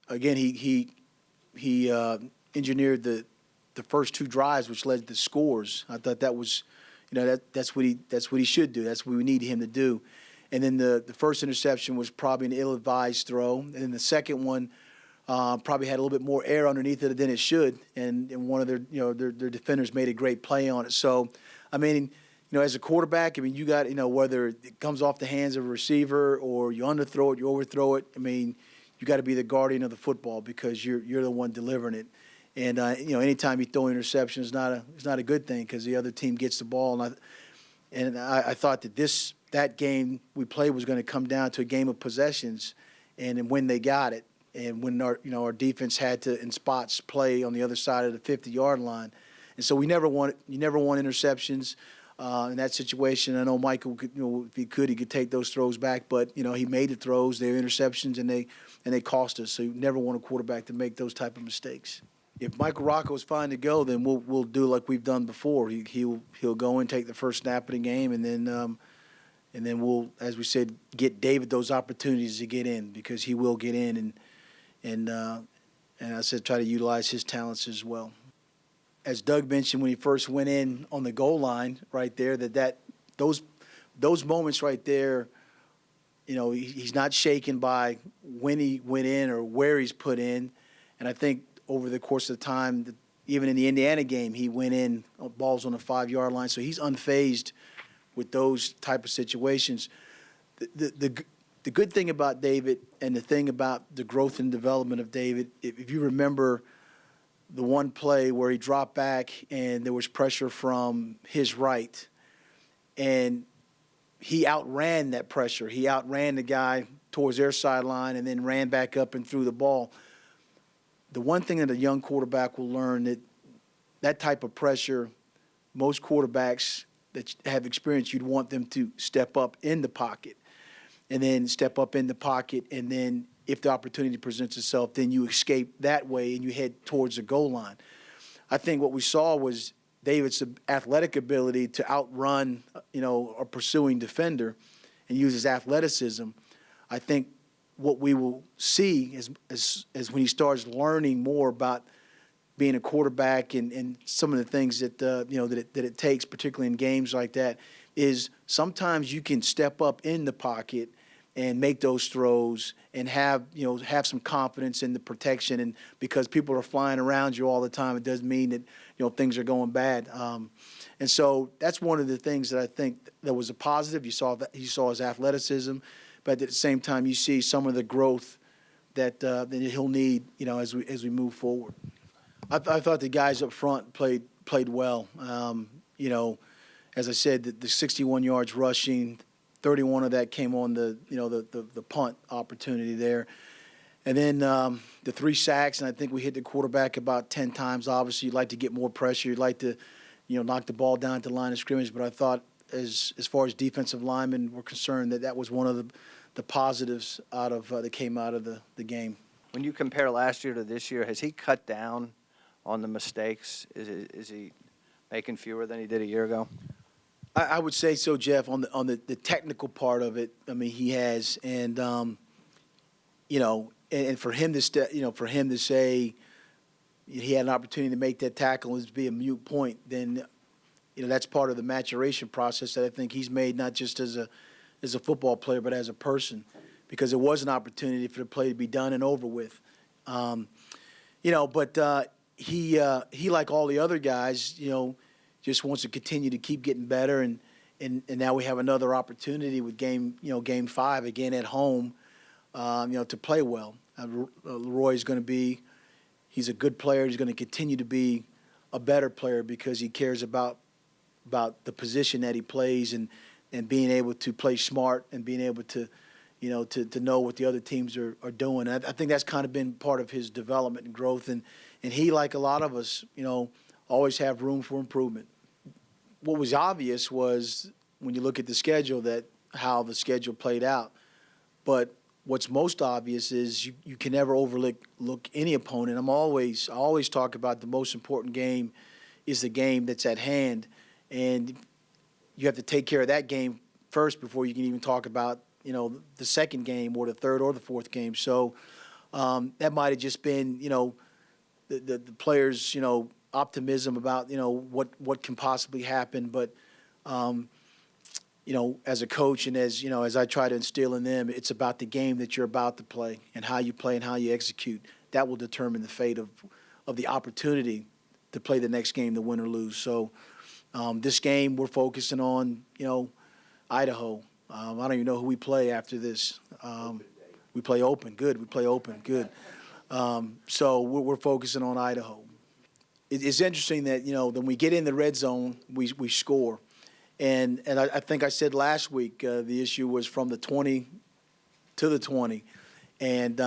again, he engineered the first two drives, which led to scores. I thought that was, that's what he should do. That's what we need him to do. And then the first interception was probably an ill-advised throw, and then the second one probably had a little bit more air underneath it than it should, and one of their defenders made a great play on it. So, I mean, as a quarterback, I mean, you got, whether it comes off the hands of a receiver or you underthrow it, you overthrow it. I mean, you got to be the guardian of the football because you're the one delivering it. And anytime you throw an interception, it's not a good thing because the other team gets the ball. And I thought that game we played was going to come down to a game of possessions, and when they got it, and when our defense had to in spots play on the other side of the 50-yard line, and so you never want interceptions in that situation. I know Michael could, if he could take those throws back, but he made the throws, they were interceptions, and they cost us. So you never want a quarterback to make those type of mistakes. If Michael Rocco's fine to go, then we'll do like we've done before. He'll go and take the first snap of the game, and then we'll, as we said, get David those opportunities to get in because he will get in, and I said try to utilize his talents as well. As Doug mentioned when he first went in on the goal line right there, those moments right there, he's not shaken by when he went in or where he's put in, and I think over the course of the time, even in the Indiana game, he went in balls on the 5-yard line, so he's unfazed with those type of situations. The good thing about David and the thing about the growth and development of David, if you remember the one play where he dropped back and there was pressure from his right, and he outran that pressure. He outran the guy towards their sideline and then ran back up and threw the ball. The one thing that a young quarterback will learn that type of pressure, most quarterbacks that have experience, you'd want them to step up in the pocket and then if the opportunity presents itself, then you escape that way and you head towards the goal line. I think what we saw was David's athletic ability to outrun, a pursuing defender and use his athleticism. I think what we will see as when he starts learning more about being a quarterback and some of the things that that it takes, particularly in games like that, is sometimes you can step up in the pocket and make those throws and have some confidence in the protection, and because people are flying around you all the time, it doesn't mean that things are going bad. And so that's one of the things that I think that was a positive. You saw his athleticism, but at the same time you see some of the growth that he'll need as we move forward. I thought the guys up front played well. As I said, the 61 yards rushing, 31 of that came on the punt opportunity there, and then the 3 sacks. And I think we hit the quarterback about 10 times. Obviously, you'd like to get more pressure. You'd like to, knock the ball down to the line of scrimmage. But I thought, as far as defensive linemen were concerned, that was one of the positives that came out of the game. When you compare last year to this year, has he cut down on the mistakes? Is he making fewer than he did a year ago? I would say so, Jeff. On the technical part of it, I mean, he has, and and for him to say he had an opportunity to make that tackle and be a moot point, then that's part of the maturation process that I think he's made, not just as a football player but as a person, because it was an opportunity for the play to be done and over with. But he like all the other guys, just wants to continue to keep getting better, and now we have another opportunity with game 5 again at home, to play well. Leroy's going to be, he's a good player. He's going to continue to be a better player because he cares about the position that he plays and being able to play smart and being able to, to know what the other teams are doing. I think that's kind of been part of his development and growth, and he, like a lot of us, always have room for improvement. What was obvious was when you look at the schedule how the schedule played out. But what's most obvious is you can never overlook any opponent. I always talk about the most important game is the game that's at hand, and you have to take care of that game first before you can even talk about the second game or the third or the fourth game. So That might have just been, the players, optimism about, what can possibly happen. But, as a coach and as I try to instill in them, it's about the game that you're about to play and how you play and how you execute. That will determine the fate of the opportunity to play the next game, to win or lose. So this game, we're focusing on, Idaho. I don't even know who we play after this. We play open. Good. We play open. Good. So we're focusing on Idaho. It's interesting that, when we get in the red zone, we score. And I think I said last week the issue was from the 20 to the 20. And,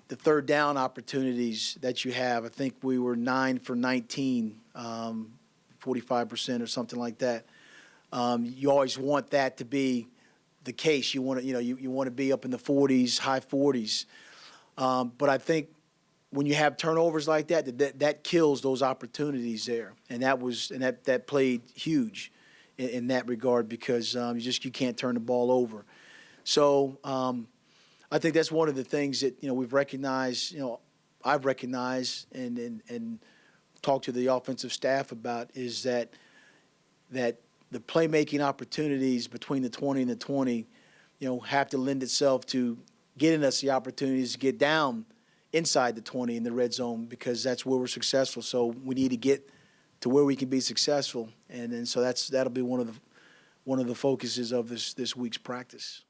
the third down opportunities that you have, I think we were 9 for 19, 45% or something like that. You always want that to be the case. You want to, you want to be up in the 40s, high 40s. But I think when you have turnovers like that kills those opportunities there, and that played huge in that regard because you can't turn the ball over. So I think that's one of the things that we've recognized. I've recognized and talked to the offensive staff about is that the playmaking opportunities between the 20 and the 20, have to lend itself to getting us the opportunities to get down inside the 20 in the red zone because that's where we're successful. So we need to get to where we can be successful, and so that'll be one of the focuses of this week's practice.